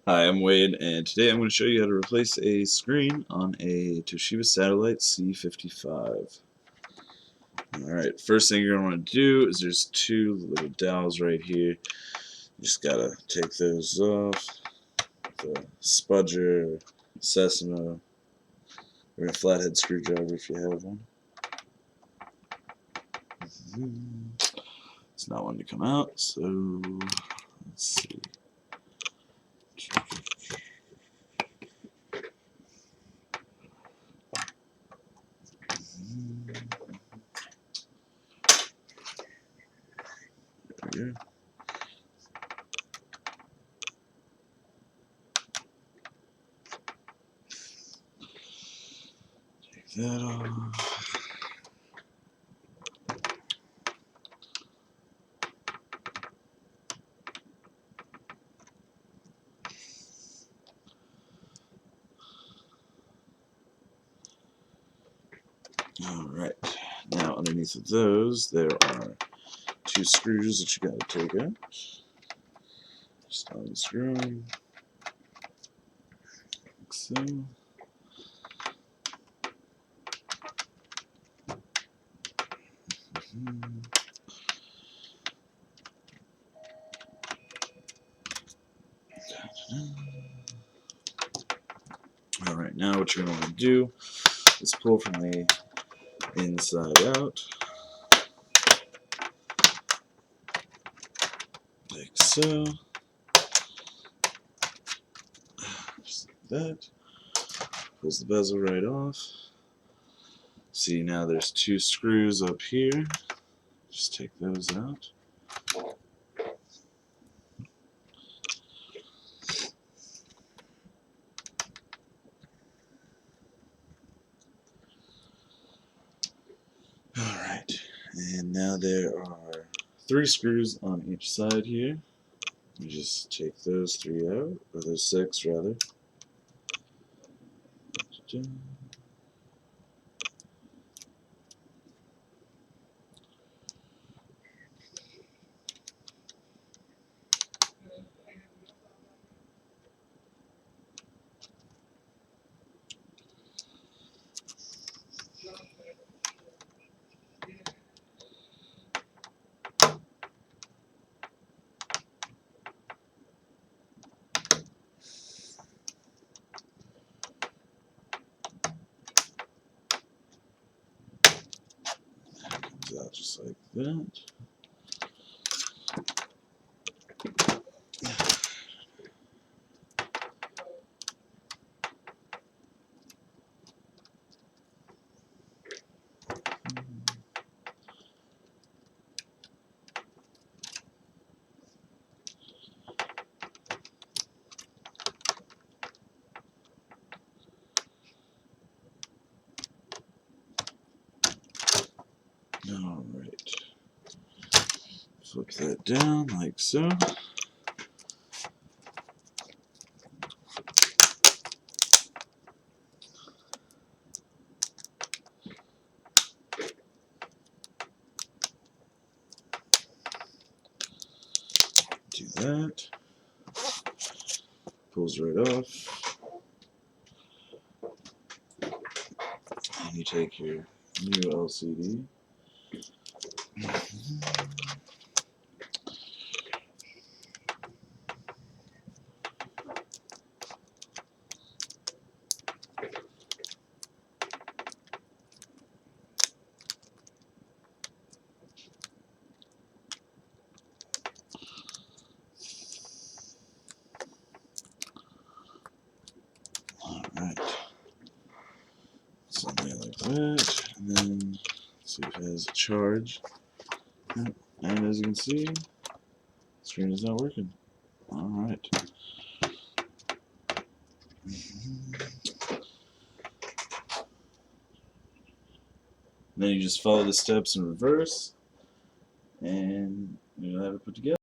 Hi, I'm Wade, and today I'm going to show you how to replace a screen on a Toshiba Satellite C55. Alright, first thing you're going to want to do is there's two little dowels right here. You just got to take those off with a spudger, Sesame, or a flathead screwdriver if you have one. It's not wanting to come out, so let's see. There we go. Take that off. Alright, now underneath of those there are two screws that you got to take out. Just unscrew them, like so. Alright, now what you're going to do is pull from the inside out, like so. Just like that. Pulls the bezel right off. See, now there's two screws up here. Just take those out. Alright, and now there are three screws on each side here. You just take those three out, or those six rather. Comes out just like that. Alright, flip that down like so. Do that. Pulls right off. And you take your new LCD. Alright. Something like that. And then see if it has a charge. And as you can see, the screen is not working. Alright. Then you just follow the steps in reverse, and you'll have it put together.